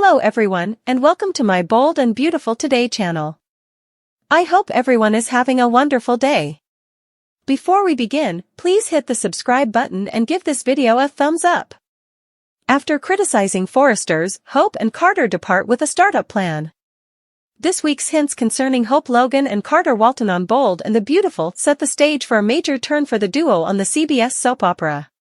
Hello everyone, and welcome to my Bold and Beautiful Today channel. I hope everyone is having a wonderful day. Before we begin, please hit the subscribe button and give this video a thumbs up. After criticizing Forresters, Hope and Carter depart with a startup plan. This week's hints concerning Hope Logan and Carter Walton on Bold and the Beautiful set the stage for a major turn for the duo on the CBS soap opera.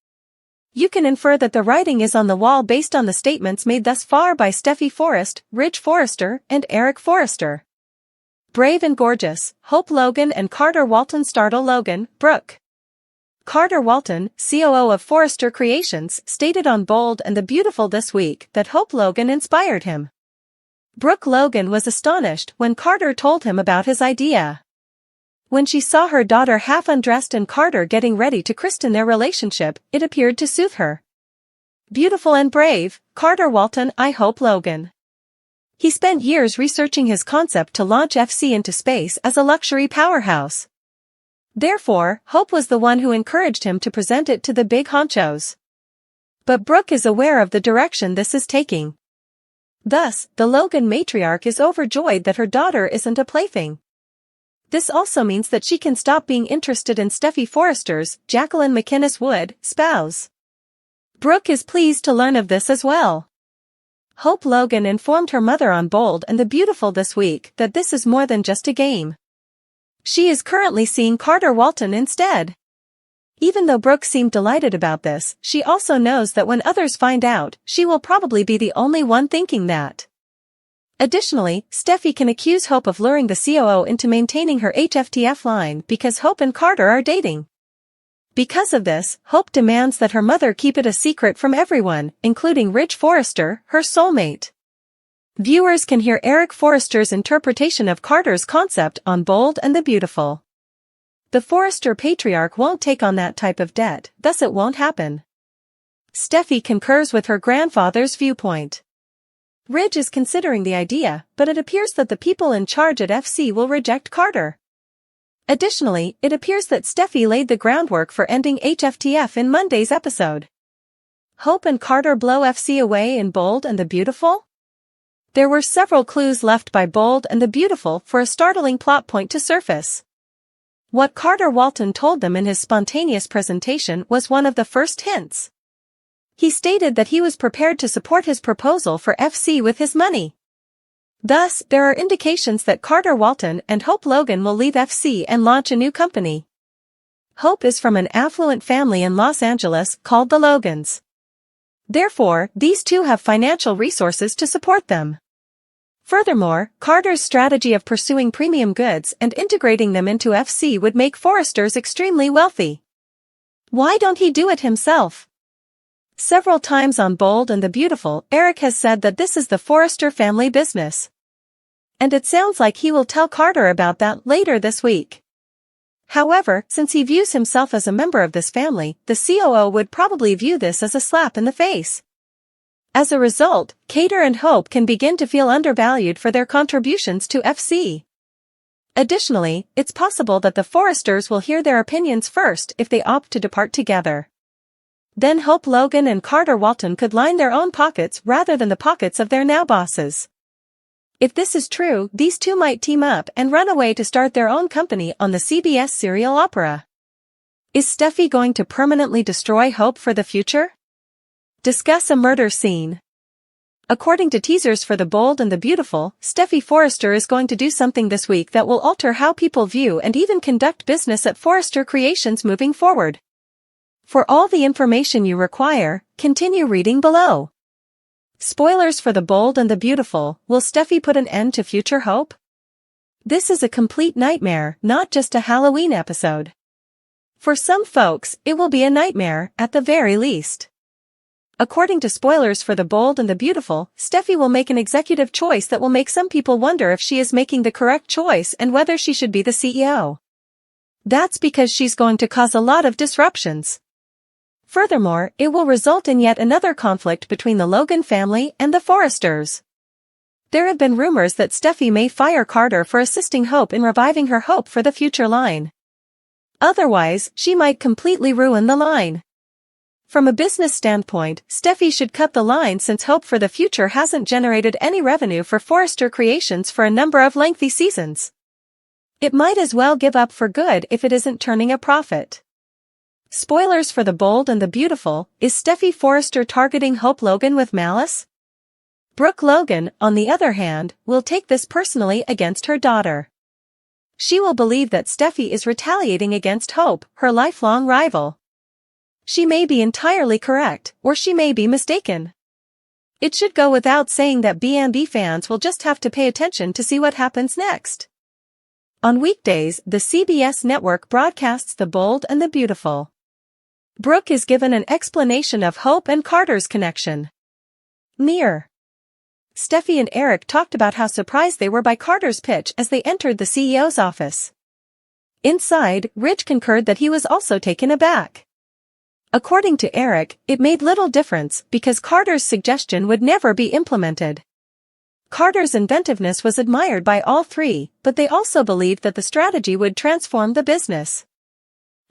You can infer that the writing is on the wall based on the statements made thus far by Steffy Forrest, Ridge Forrester, and Eric Forrester. Brave and gorgeous, Hope Logan and Carter Walton startle Logan, Brooke. Carter Walton, COO of Forrester Creations, stated on Bold and the Beautiful this week that Hope Logan inspired him. Brooke Logan was astonished when Carter told him about his idea. When she saw her daughter half undressed and Carter getting ready to christen their relationship, it appeared to soothe her. Beautiful and brave, Carter Walton I Hope Logan. He spent years researching his concept to launch FC into space as a luxury powerhouse. Therefore, Hope was the one who encouraged him to present it to the big honchos. But Brooke is aware of the direction this is taking. Thus, the Logan matriarch is overjoyed that her daughter isn't a plaything. This also means that she can stop being interested in Steffy Forrester's, Jacqueline McInnes Wood, spouse. Brooke is pleased to learn of this as well. Hope Logan informed her mother on Bold and the Beautiful this week that this is more than just a game. She is currently seeing Carter Walton instead. Even though Brooke seemed delighted about this, she also knows that when others find out, she will probably be the only one thinking that. Additionally, Steffy can accuse Hope of luring the COO into maintaining her HFTF line because Hope and Carter are dating. Because of this, Hope demands that her mother keep it a secret from everyone, including Ridge Forrester, her soulmate. Viewers can hear Eric Forrester's interpretation of Carter's concept on Bold and the Beautiful. The Forrester patriarch won't take on that type of debt, thus it won't happen. Steffy concurs with her grandfather's viewpoint. Ridge is considering the idea, but it appears that the people in charge at FC will reject Carter. Additionally, it appears that Steffy laid the groundwork for ending HFTF in Monday's episode. Hope and Carter blow FC away in Bold and the Beautiful? There were several clues left by Bold and the Beautiful for a startling plot point to surface. What Carter Walton told them in his spontaneous presentation was one of the first hints. He stated that he was prepared to support his proposal for FC with his money. Thus, there are indications that Carter Walton and Hope Logan will leave FC and launch a new company. Hope is from an affluent family in Los Angeles called the Logans. Therefore, these two have financial resources to support them. Furthermore, Carter's strategy of pursuing premium goods and integrating them into FC would make Forresters extremely wealthy. Why don't he do it himself? Several times on Bold and the Beautiful, Eric has said that this is the Forrester family business. And it sounds like he will tell Carter about that later this week. However, since he views himself as a member of this family, the COO would probably view this as a slap in the face. As a result, Carter and Hope can begin to feel undervalued for their contributions to FC. Additionally, it's possible that the Forresters will hear their opinions first if they opt to depart together. Then Hope Logan and Carter Walton could line their own pockets rather than the pockets of their now bosses. If this is true, these two might team up and run away to start their own company on the CBS serial opera. Is Steffy going to permanently destroy Hope for the future? Discuss a murder scene. According to teasers for the Bold and the Beautiful, Steffy Forrester is going to do something this week that will alter how people view and even conduct business at Forrester Creations moving forward. For all the information you require, continue reading below. Spoilers for the Bold and the Beautiful, will Steffy put an end to future Hope? This is a complete nightmare, not just a Halloween episode. For some folks, it will be a nightmare, at the very least. According to spoilers for the Bold and the Beautiful, Steffy will make an executive choice that will make some people wonder if she is making the correct choice and whether she should be the CEO. That's because she's going to cause a lot of disruptions. Furthermore, it will result in yet another conflict between the Logan family and the Forresters. There have been rumors that Steffy may fire Carter for assisting Hope in reviving her Hope for the Future line. Otherwise, she might completely ruin the line. From a business standpoint, Steffi should cut the line since Hope for the Future hasn't generated any revenue for Forrester Creations for a number of lengthy seasons. It might as well give up for good if it isn't turning a profit. Spoilers for The Bold and the Beautiful. Is Steffi Forrester targeting Hope Logan with malice? Brooke Logan, on the other hand, will take this personally against her daughter. She will believe that Steffi is retaliating against Hope, her lifelong rival. She may be entirely correct, or she may be mistaken. It should go without saying that B&B fans will just have to pay attention to see what happens next. On weekdays, the CBS network broadcasts The Bold and the Beautiful. Brooke is given an explanation of Hope and Carter's connection. Near. Steffy&Eric talked about how surprised they were by Carter's pitch as they entered the CEO's office. Inside, Ridge concurred that he was also taken aback. According to Eric, it made little difference because Carter's suggestion would never be implemented. Carter's inventiveness was admired by all three, but they also believed that the strategy would transform the business.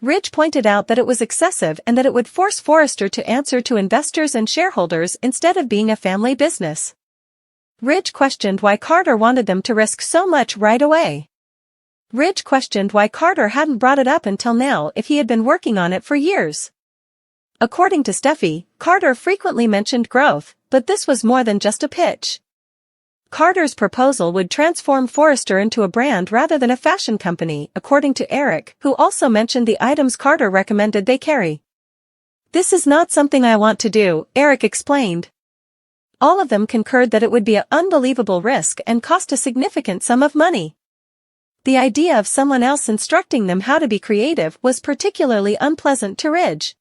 Ridge pointed out that it was excessive and that it would force Forrester to answer to investors and shareholders instead of being a family business. Ridge questioned why Carter wanted them to risk so much right away. Ridge questioned why Carter hadn't brought it up until now if he had been working on it for years. According to Steffi, Carter frequently mentioned growth, but this was more than just a pitch. Carter's proposal would transform Forrester into a brand rather than a fashion company, according to Eric, who also mentioned the items Carter recommended they carry. "This is not something I want to do," Eric explained. All of them concurred that it would be an unbelievable risk and cost a significant sum of money. The idea of someone else instructing them how to be creative was particularly unpleasant to Ridge.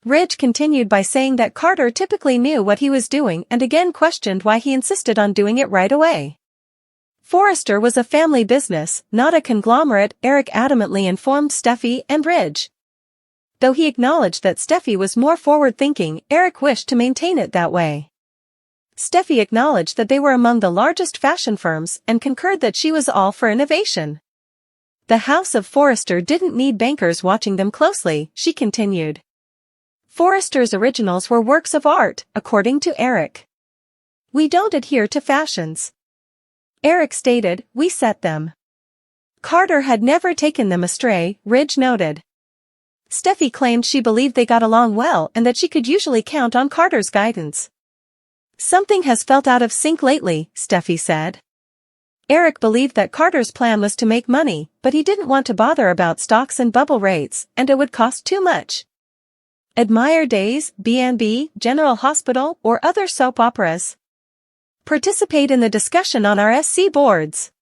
Ridge continued by saying that Carter typically knew what he was doing and again questioned why he insisted on doing it right away. Forrester was a family business, not a conglomerate, Eric adamantly informed Steffi and Ridge. Though he acknowledged that Steffi was more forward-thinking, Eric wished to maintain it that way. Steffi acknowledged that they were among the largest fashion firms and concurred that she was all for innovation. The House of Forrester didn't need bankers watching them closely, she continued. Forrester's originals were works of art, according to Eric. "We don't adhere to fashions," Eric stated, "we set them." Carter had never taken them astray, Ridge noted. Steffi claimed she believed they got along well and that she could usually count on Carter's guidance. "Something has felt out of sync lately," Steffi said. Eric believed that Carter's plan was to make money, but he didn't want to bother about stocks and bubble rates, and it would cost too much. Admire Days, B&B, General Hospital, or other soap operas? Participate in the discussion on our SC boards.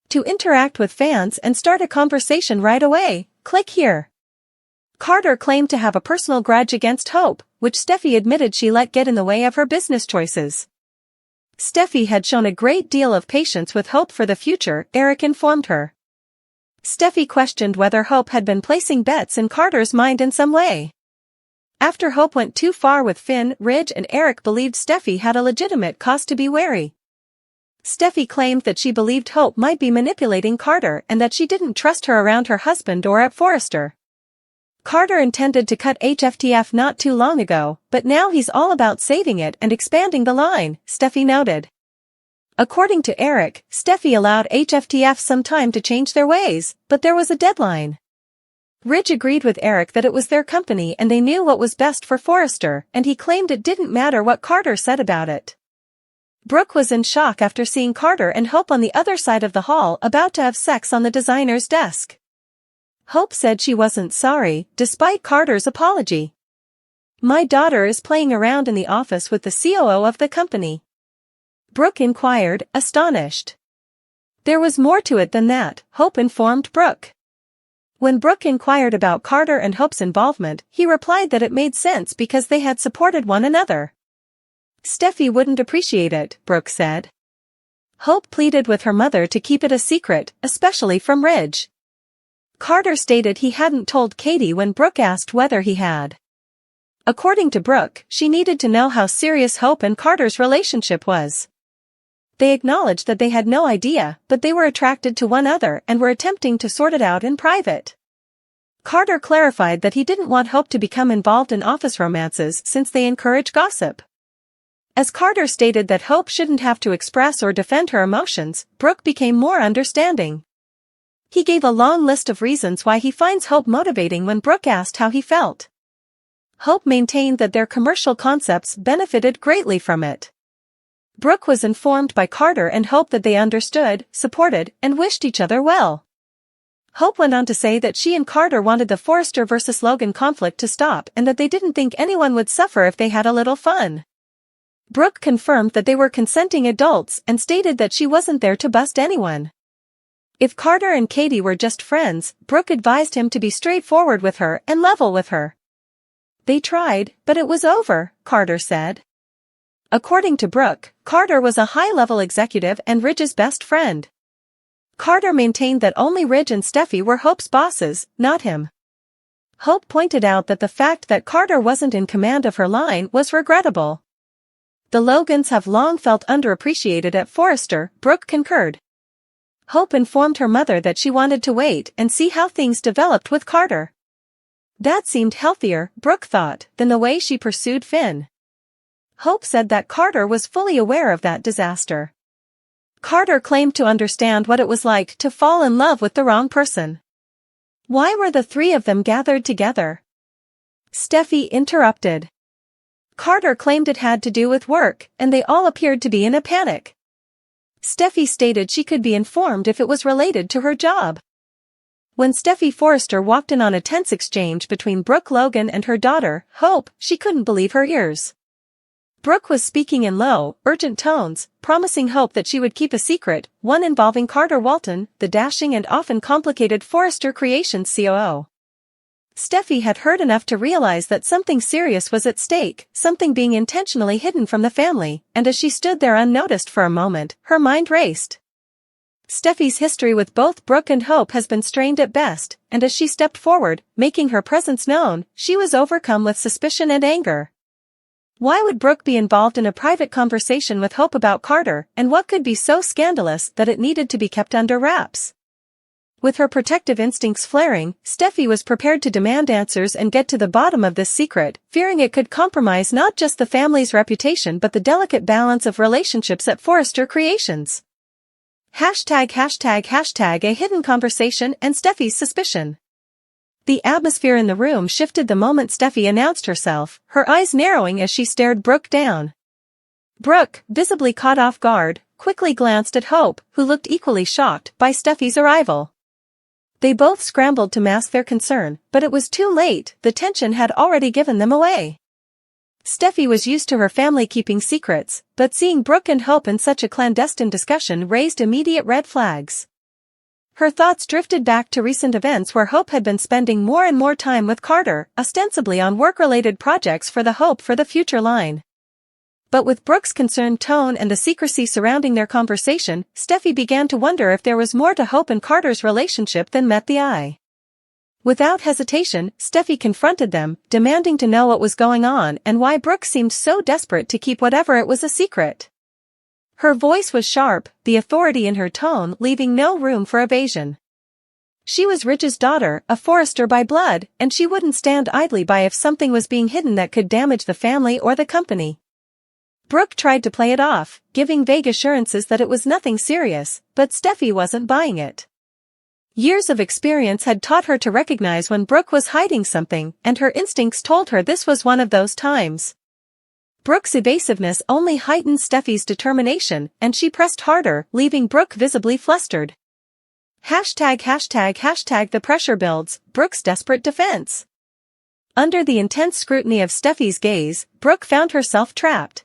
To interact with fans and start a conversation right away, click here. Carter claimed to have a personal grudge against Hope, which Steffi admitted she let get in the way of her business choices. Steffi had shown a great deal of patience with Hope for the Future, Eric informed her. Steffi questioned whether Hope had been placing bets in Carter's mind in some way. After Hope went too far with Finn, Ridge and Eric believed Steffi had a legitimate cause to be wary. Steffi claimed that she believed Hope might be manipulating Carter and that she didn't trust her around her husband or at Forrester. Carter intended to cut HFTF not too long ago, but now he's all about saving it and expanding the line, Steffi noted. According to Eric, Steffi allowed HFTF some time to change their ways, but there was a deadline. Ridge agreed with Eric that it was their company and they knew what was best for Forrester, and he claimed it didn't matter what Carter said about it. Brooke was in shock after seeing Carter and Hope on the other side of the hall about to have sex on the designer's desk. Hope said she wasn't sorry, despite Carter's apology. "My daughter is playing around in the office with the COO of the company," Brooke inquired, astonished. There was more to it than that, Hope informed Brooke. When Brooke inquired about Carter and Hope's involvement, he replied that it made sense because they had supported one another. "Steffi wouldn't appreciate it," Brooke said. Hope pleaded with her mother to keep it a secret, especially from Ridge. Carter stated he hadn't told Katie when Brooke asked whether he had. According to Brooke, she needed to know how serious Hope and Carter's relationship was. They acknowledged that they had no idea, but they were attracted to one another and were attempting to sort it out in private. Carter clarified that he didn't want Hope to become involved in office romances since they encourage gossip. As Carter stated that Hope shouldn't have to express or defend her emotions, Brooke became more understanding. He gave a long list of reasons why he finds Hope motivating when Brooke asked how he felt. Hope maintained that their commercial concepts benefited greatly from it. Brooke was informed by Carter and Hope that they understood, supported, and wished each other well. Hope went on to say that she and Carter wanted the Forrester versus Logan conflict to stop and that they didn't think anyone would suffer if they had a little fun. Brooke confirmed that they were consenting adults and stated that she wasn't there to bust anyone. If Carter and Katie were just friends, Brooke advised him to be straightforward with her and level with her. They tried, but it was over, Carter said. According to Brooke, Carter was a high-level executive and Ridge's best friend. Carter maintained that only Ridge and Steffi were Hope's bosses, not him. Hope pointed out that the fact that Carter wasn't in command of her line was regrettable. The Logans have long felt underappreciated at Forrester, Brooke concurred. Hope informed her mother that she wanted to wait and see how things developed with Carter. That seemed healthier, Brooke thought, than the way she pursued Finn. Hope said that Carter was fully aware of that disaster. Carter claimed to understand what it was like to fall in love with the wrong person. Why were the three of them gathered together? Steffi interrupted. Carter claimed it had to do with work, and they all appeared to be in a panic. Steffi stated she could be informed if it was related to her job. When Steffi Forrester walked in on a tense exchange between Brooke Logan and her daughter, Hope, she couldn't believe her ears. Brooke was speaking in low, urgent tones, promising Hope that she would keep a secret, one involving Carter Walton, the dashing and often complicated Forrester Creations COO. Steffi had heard enough to realize that something serious was at stake, something being intentionally hidden from the family, and as she stood there unnoticed for a moment, her mind raced. Steffi's history with both Brooke and Hope has been strained at best, and as she stepped forward, making her presence known, she was overcome with suspicion and anger. Why would Brooke be involved in a private conversation with Hope about Carter, and what could be so scandalous that it needed to be kept under wraps? With her protective instincts flaring, Steffi was prepared to demand answers and get to the bottom of this secret, fearing it could compromise not just the family's reputation but the delicate balance of relationships at Forrester Creations. ### a hidden conversation and Steffi's suspicion. The atmosphere in the room shifted the moment Steffi announced herself, her eyes narrowing as she stared Brooke down. Brooke, visibly caught off guard, quickly glanced at Hope, who looked equally shocked by Steffi's arrival. They both scrambled to mask their concern, but it was too late, the tension had already given them away. Steffi was used to her family keeping secrets, but seeing Brooke and Hope in such a clandestine discussion raised immediate red flags. Her thoughts drifted back to recent events where Hope had been spending more and more time with Carter, ostensibly on work-related projects for the Hope for the Future line. But with Brooke's concerned tone and the secrecy surrounding their conversation, Steffi began to wonder if there was more to Hope and Carter's relationship than met the eye. Without hesitation, Steffi confronted them, demanding to know what was going on and why Brooke seemed so desperate to keep whatever it was a secret. Her voice was sharp, the authority in her tone leaving no room for evasion. She was Ridge's daughter, a Forrester by blood, and she wouldn't stand idly by if something was being hidden that could damage the family or the company. Brooke tried to play it off, giving vague assurances that it was nothing serious, but Steffi wasn't buying it. Years of experience had taught her to recognize when Brooke was hiding something, and her instincts told her this was one of those times. Brooke's evasiveness only heightened Steffi's determination, and she pressed harder, leaving Brooke visibly flustered. ### the pressure builds, Brooke's desperate defense. Under the intense scrutiny of Steffi's gaze, Brooke found herself trapped.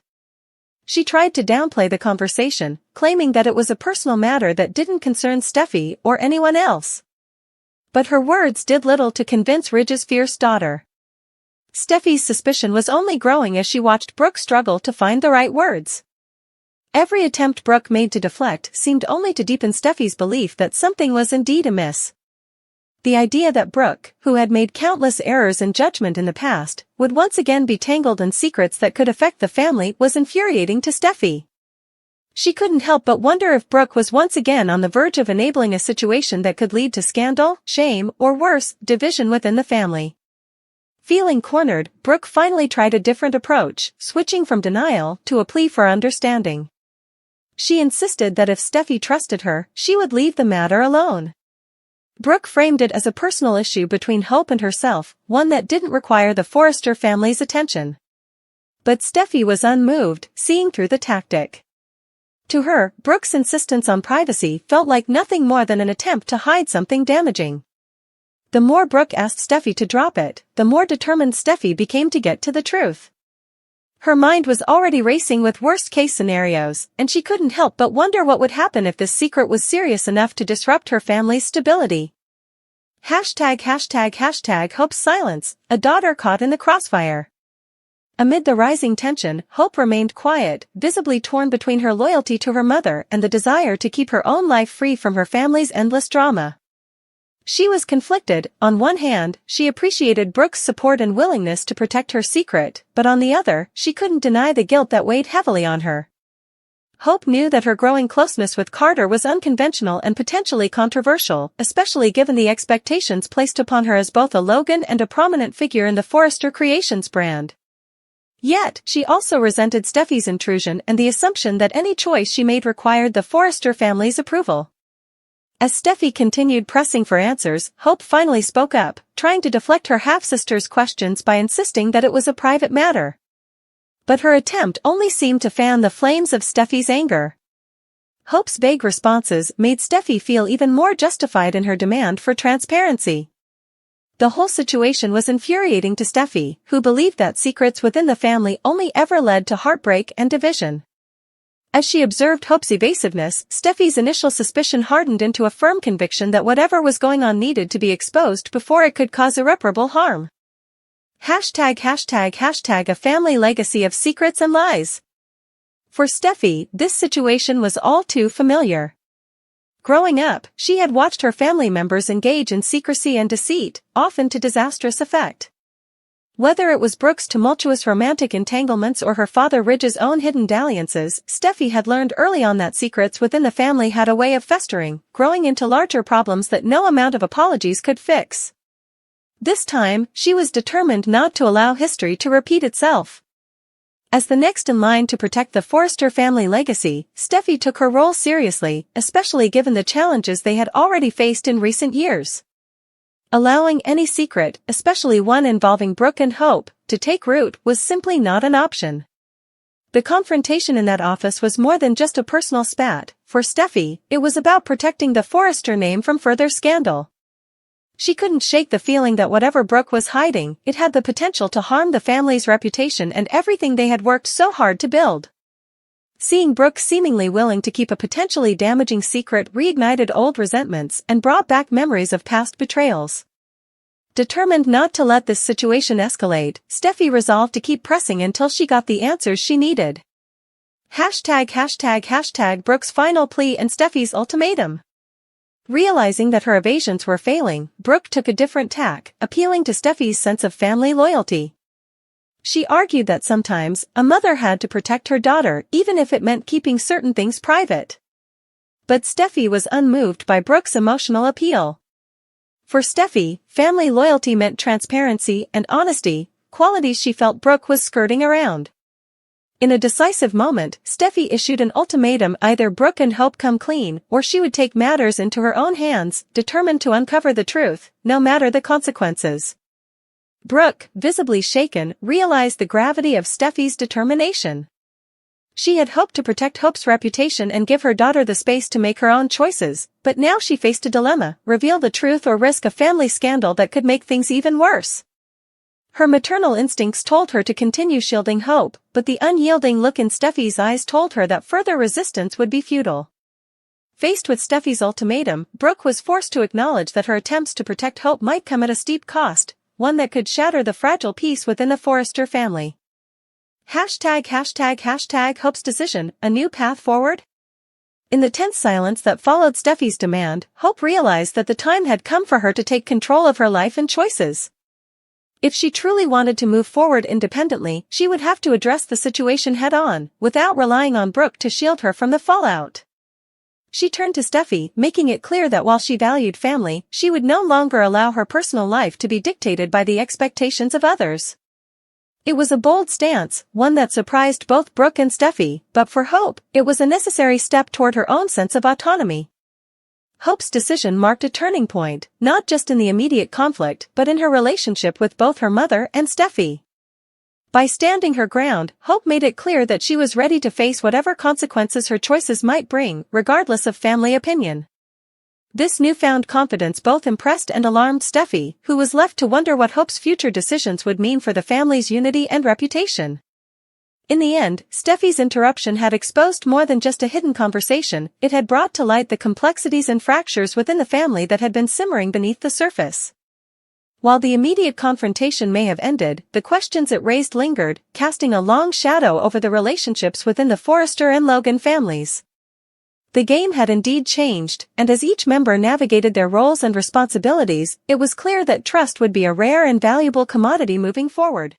She tried to downplay the conversation, claiming that it was a personal matter that didn't concern Steffi or anyone else. But her words did little to convince Ridge's fierce daughter. Steffi's suspicion was only growing as she watched Brooke struggle to find the right words. Every attempt Brooke made to deflect seemed only to deepen Steffi's belief that something was indeed amiss. The idea that Brooke, who had made countless errors in judgment in the past, would once again be tangled in secrets that could affect the family was infuriating to Steffi. She couldn't help but wonder if Brooke was once again on the verge of enabling a situation that could lead to scandal, shame, or worse, division within the family. Feeling cornered, Brooke finally tried a different approach, switching from denial to a plea for understanding. She insisted that if Steffy trusted her, she would leave the matter alone. Brooke framed it as a personal issue between Hope and herself, one that didn't require the Forrester family's attention. But Steffy was unmoved, seeing through the tactic. To her, Brooke's insistence on privacy felt like nothing more than an attempt to hide something damaging. The more Brooke asked Steffy to drop it, the more determined Steffy became to get to the truth. Her mind was already racing with worst-case scenarios, and she couldn't help but wonder what would happen if this secret was serious enough to disrupt her family's stability. #### Hope's silence, a daughter caught in the crossfire. Amid the rising tension, Hope remained quiet, visibly torn between her loyalty to her mother and the desire to keep her own life free from her family's endless drama. She was conflicted. On one hand, she appreciated Brooke's support and willingness to protect her secret, but on the other, she couldn't deny the guilt that weighed heavily on her. Hope knew that her growing closeness with Carter was unconventional and potentially controversial, especially given the expectations placed upon her as both a Logan and a prominent figure in the Forrester Creations brand. Yet, she also resented Steffy's intrusion and the assumption that any choice she made required the Forrester family's approval. As Steffy continued pressing for answers, Hope finally spoke up, trying to deflect her half-sister's questions by insisting that it was a private matter. But her attempt only seemed to fan the flames of Steffy's anger. Hope's vague responses made Steffy feel even more justified in her demand for transparency. The whole situation was infuriating to Steffy, who believed that secrets within the family only ever led to heartbreak and division. As she observed Hope's evasiveness, Steffy's initial suspicion hardened into a firm conviction that whatever was going on needed to be exposed before it could cause irreparable harm. #### A family legacy of secrets and lies. For Steffy, this situation was all too familiar. Growing up, she had watched her family members engage in secrecy and deceit, often to disastrous effect. Whether it was Brooke's tumultuous romantic entanglements or her father Ridge's own hidden dalliances, Steffy had learned early on that secrets within the family had a way of festering, growing into larger problems that no amount of apologies could fix. This time, she was determined not to allow history to repeat itself. As the next in line to protect the Forrester family legacy, Steffy took her role seriously, especially given the challenges they had already faced in recent years. Allowing any secret, especially one involving Brooke and Hope, to take root was simply not an option. The confrontation in that office was more than just a personal spat. For Steffy, it was about protecting the Forrester name from further scandal. She couldn't shake the feeling that whatever Brooke was hiding, it had the potential to harm the family's reputation and everything they had worked so hard to build. Seeing Brooke seemingly willing to keep a potentially damaging secret reignited old resentments and brought back memories of past betrayals. Determined not to let this situation escalate, Steffy resolved to keep pressing until she got the answers she needed. #### Brooke's final plea and Steffy's ultimatum. Realizing that her evasions were failing, Brooke took a different tack, appealing to Steffy's sense of family loyalty. She argued that sometimes, a mother had to protect her daughter even if it meant keeping certain things private. But Steffy was unmoved by Brooke's emotional appeal. For Steffy, family loyalty meant transparency and honesty, qualities she felt Brooke was skirting around. In a decisive moment, Steffy issued an ultimatum: either Brooke and Hope come clean, or she would take matters into her own hands, determined to uncover the truth, no matter the consequences. Brooke, visibly shaken, realized the gravity of Steffy's determination. She had hoped to protect Hope's reputation and give her daughter the space to make her own choices, but now she faced a dilemma: reveal the truth or risk a family scandal that could make things even worse. Her maternal instincts told her to continue shielding Hope, but the unyielding look in Steffy's eyes told her that further resistance would be futile. Faced with Steffy's ultimatum, Brooke was forced to acknowledge that her attempts to protect Hope might come at a steep cost, one that could shatter the fragile peace within the Forrester family. #### Hope's decision, a new path forward? In the tense silence that followed Steffy's demand, Hope realized that the time had come for her to take control of her life and choices. If she truly wanted to move forward independently, she would have to address the situation head-on, without relying on Brooke to shield her from the fallout. She turned to Steffy, making it clear that while she valued family, she would no longer allow her personal life to be dictated by the expectations of others. It was a bold stance, one that surprised both Brooke and Steffy, but for Hope, it was a necessary step toward her own sense of autonomy. Hope's decision marked a turning point, not just in the immediate conflict but in her relationship with both her mother and Steffy. By standing her ground, Hope made it clear that she was ready to face whatever consequences her choices might bring, regardless of family opinion. This newfound confidence both impressed and alarmed Steffy, who was left to wonder what Hope's future decisions would mean for the family's unity and reputation. In the end, Steffy's interruption had exposed more than just a hidden conversation, it had brought to light the complexities and fractures within the family that had been simmering beneath the surface. While the immediate confrontation may have ended, the questions it raised lingered, casting a long shadow over the relationships within the Forrester and Logan families. The game had indeed changed, and as each member navigated their roles and responsibilities, it was clear that trust would be a rare and valuable commodity moving forward.